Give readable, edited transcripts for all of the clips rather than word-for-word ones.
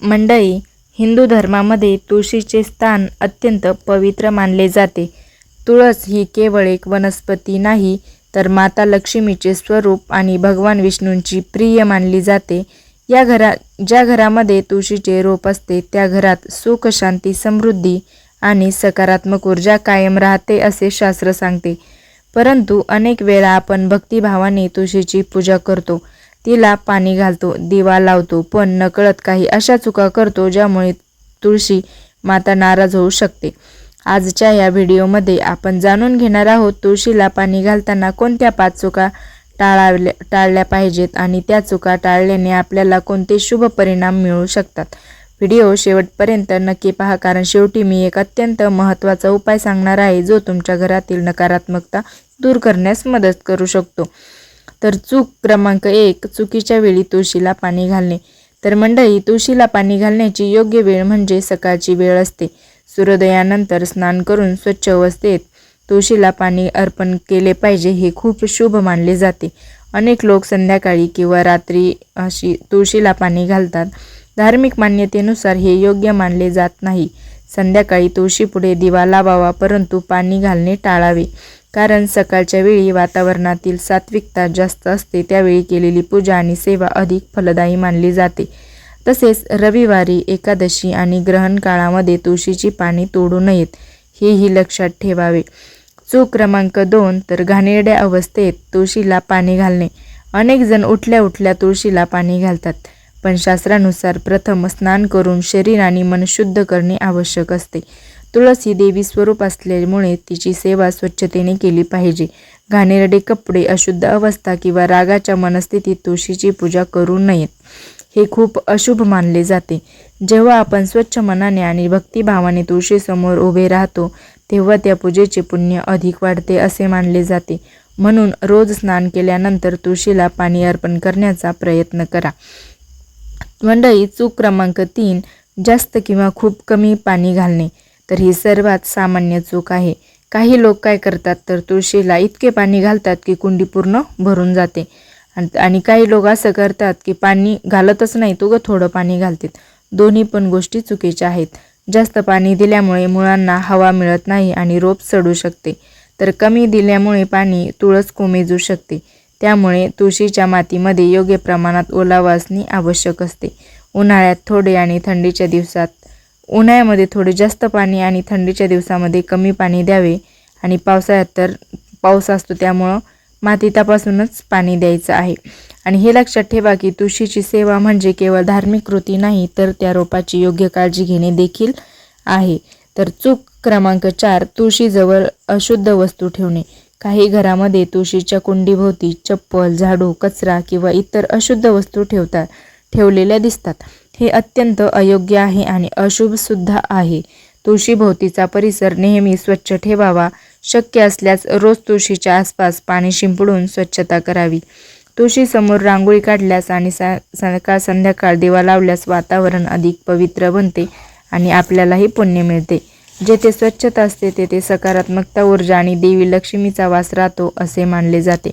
मंडळी, हिंदू धर्मामध्ये तुळशीचे स्थान अत्यंत पवित्र मानले जाते. तुळस ही केवळ एक वनस्पती नाही, तर माता लक्ष्मीचे स्वरूप आणि भगवान विष्णूंची प्रिय मानली जाते. ज्या घरामध्ये तुळशीचे रोप असते त्या घरात सुख, शांती, समृद्धी आणि सकारात्मक ऊर्जा कायम राहते असे शास्त्र सांगते. परंतु अनेक वेळा आपण भक्तिभावाने तुळशीची पूजा करतो, तिला पाणी घालतो, दिवा लावतो, पण नकळत काही अशा चुका करतो ज्यामुळे तुळशी माता नाराज होऊ शकते. आजच्या या व्हिडिओमध्ये आपण जाणून घेणार आहोत तुळशीला पाणी घालताना कोणत्या 5 चुका टाळल्या पाहिजेत आणि त्या चुका टाळल्याने आपल्याला कोणते शुभ परिणाम मिळू शकतात. व्हिडिओ शेवटपर्यंत नक्की पहा, कारण शेवटी मी एक अत्यंत महत्त्वाचा उपाय सांगणार आहे जो तुमच्या घरातील नकारात्मकता दूर करण्यास मदत करू शकतो. तर चूक क्रमांक 1, चुकीच्या वेळी तुळशीला पाणी घालणे. तर मंडळी, तुळशीला पाणी घालण्याची योग्य वेळ म्हणजे सकाळची वेळ असते. सूर्योदयानंतर स्नान करून स्वच्छ अवस्थेत तुळशीला पाणी अर्पण केले पाहिजे, हे खूप शुभ मानले जाते. अनेक लोक संध्याकाळी किंवा रात्री अशी तुळशीला पाणी घालतात. धार्मिक मान्यतेनुसार हे योग्य मानले जात नाही. संध्याकाळी तुळशीपुढे दिवा लावावा, परंतु पाणी घालणे टाळावे, कारण सकाळच्या वेळी वातावरणातील सात्विकता जास्त असते. त्यावेळी केलेली पूजा आणि सेवा अधिक फलदायी मानली जाते. तसेच रविवारी, एकादशी आणि ग्रहण काळामध्ये तुळशीची पाने तोडू नयेत, हेही लक्षात ठेवावे. चूक क्रमांक 2, तर घाणेरड्या अवस्थेत तुळशीला पाणी घालणे. अनेक जण उठल्या उठल्या तुळशीला पाणी घालतात, पण शास्त्रानुसार प्रथम स्नान करून शरीर आणि मन शुद्ध करणे आवश्यक असते. तुळस ही देवी स्वरूप असल्यामुळे तिची सेवा स्वच्छतेने केली पाहिजे. घाणेरडे कपडे, अशुद्ध अवस्था किंवा रागाच्या मनस्थितीत तुळशीची पूजा करू नयेत, हे खूप अशुभ मानले जाते. जेव्हा आपण स्वच्छ मनाने आणि भक्तिभावाने तुळशीसमोर उभे राहतो तेव्हा त्या पूजेचे पुण्य अधिक वाढते असे मानले जाते. म्हणून रोज स्नान केल्यानंतर तुळशीला पाणी अर्पण करण्याचा प्रयत्न करा. मंडळी, चूक क्रमांक 3, जास्त किंवा खूप कमी पाणी घालणे. तर ही सर्वात सामान्य चूक आहे. काही लोक काय करतात, तर तुळशीला इतके पाणी घालतात की कुंडी पूर्ण भरून जाते, आणि काही लोक असं करतात की पाणी घालतच नाही, तो थोडं पाणी घालतात. दोन्ही पण गोष्टी चुकीच्या आहेत. जास्त पाणी दिल्यामुळे मुळांना हवा मिळत नाही आणि रोप सडू शकते, तर कमी दिल्यामुळे पाणी तुळस कोमेजू शकते. त्यामुळे तुळशीच्या मातीमध्ये योग्य प्रमाणात ओलावा असणे आवश्यक असते. उन्हाळ्यात थोडे आणि थंडीच्या दिवसात उन्हाळ्यामध्ये थोडे जास्त पाणी आणि थंडीच्या दिवसामध्ये कमी पाणी द्यावे. आणि पावसाळ्यात तर पाऊस असतो, त्यामुळं माती तपासूनच पाणी द्यायचं आहे. आणि हे लक्षात ठेवा की तुळशीची सेवा म्हणजे केवळ धार्मिक कृती नाही, तर त्या रोपाची योग्य काळजी घेणे देखील आहे. तर चूक क्रमांक 4, तुळशीजवळ अशुद्ध वस्तू ठेवणे. काही घरामध्ये तुळशीच्या कुंडीभोवती चप्पल, झाडू, कचरा किंवा इतर अशुद्ध वस्तू ठेवलेल्या दिसतात. हे अत्यंत अयोग्य आहे आणि अशुभ सुद्धा आहे. तुळशीभोवतीचा परिसर नेहमी स्वच्छ ठेवावा. शक्य असल्यास रोज तुळशीच्या आसपास पाणी शिंपडून स्वच्छता करावी. तुळशीसमोर रांगोळी काढल्यास आणि सकाळ संध्याकाळ दिवा लावल्यास वातावरण अधिक पवित्र बनते आणि आपल्यालाही पुण्य मिळते. जेथे स्वच्छता असते तेथे सकारात्मकता, ऊर्जा आणि देवी लक्ष्मीचा वास राहतो असे मानले जाते.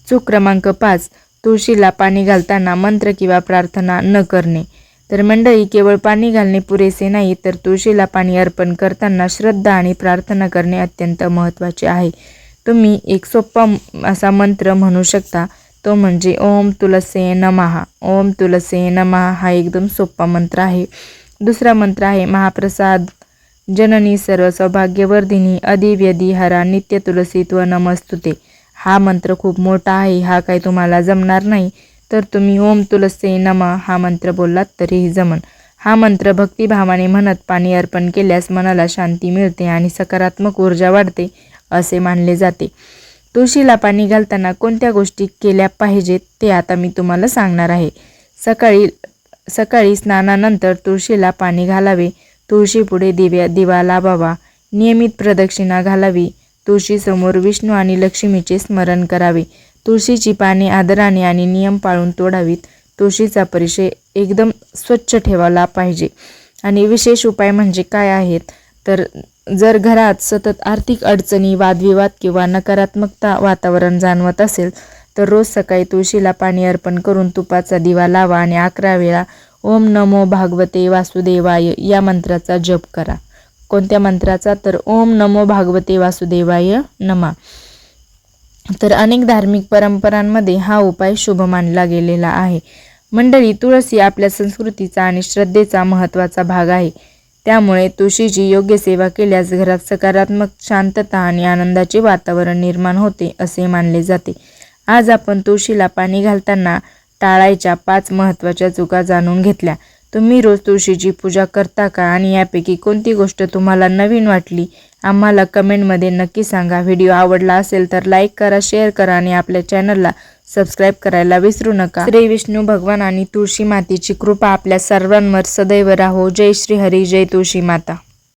चूक क्रमांक 5, तुळशीला पाणी घालताना मंत्र किंवा प्रार्थना न करणे. तर मंडळी, केवळ पाणी घालणे पुरेसे नाही, तर तुळशीला पाणी अर्पण करताना श्रद्धा आणि प्रार्थना करणे अत्यंत महत्त्वाचे आहे. तुम्ही एक सोपा असा मंत्र म्हणू शकता, तो म्हणजे ओम तुलसे नमः. ओम तुलसे नमः हा एकदम सोपा मंत्र आहे. दुसरा मंत्र आहे महाप्रसाद जननी सर्व सौभाग्यवर्धिनी अधिव्यधी हरा नित्य तुलसीत्व नमस्तुते. हा मंत्र खूप मोठा आहे, हा काही तुम्हाला जमणार नाही, तर तुम्ही ओम तुलसे नमः हा मंत्र बोललात तरीही जमन. हा मंत्र भक्तिभावाने म्हणत पाणी अर्पण केल्यास मनाला शांती मिळते आणि सकारात्मक ऊर्जा वाढते असे मानले जाते. तुळशीला पाणी घालताना कोणत्या गोष्टी केल्या पाहिजेत ते आता मी तुम्हाला सांगणार आहे. सकाळी स्नानानंतर तुळशीला पाणी घालावे. तुळशीपुढे दिवा लावावा. नियमित प्रदक्षिणा घालावी. तुळशीसमोर विष्णू आणि लक्ष्मीचे स्मरण करावे. तुळशीची पाने आदराने आणि नियम पाळून तोडावीत. तुळशीचा परिसर एकदम स्वच्छ ठेवला पाहिजे. आणि विशेष उपाय म्हणजे काय आहेत, तर जर घरात सतत आर्थिक अडचणी, वादविवाद किंवा नकारात्मकता वातावरण जाणवत असेल तर रोज सकाळी तुळशीला पाणी अर्पण करून तुपाचा दिवा लावा आणि 11 वेळा ओम नमो भागवते वासुदेवाय या मंत्राचा जप करा. कोणत्या मंत्राचा? तर ओम नमो भागवते वासुदेवाय नमा. तर अनेक धार्मिक परंपरांमध्ये हा उपाय शुभ मानला गेलेला आहे. मंडळी, तुळस आपल्या संस्कृतीचा आणि श्रद्धेचा महत्त्वाचा भाग आहे. त्यामुळे तुळशीची योग्य सेवा केल्यास घरात सकारात्मक शांतता आणि आनंदाचे वातावरण निर्माण होते असे मानले जाते. आज आपण तुळशीला पाणी घालताना टाळायच्या 5 महत्त्वाच्या चुका जाणून घेतल्या. तुम्ही रोज तुळशीची पूजा करता का आणि यापैकी कोणती गोष्ट तुम्हाला नवीन वाटली? आम्हाला कमेंटमध्ये नक्की सांगा. व्हिडिओ आवडला असेल तर लाईक करा, शेअर करा आणि आपल्या चॅनलला सबस्क्राईब करायला विसरू नका. श्री विष्णू भगवान आणि तुळशी मातेची कृपा आपल्या सर्वांवर सदैव राहो. जय श्री हरी, जय तुळशी माता.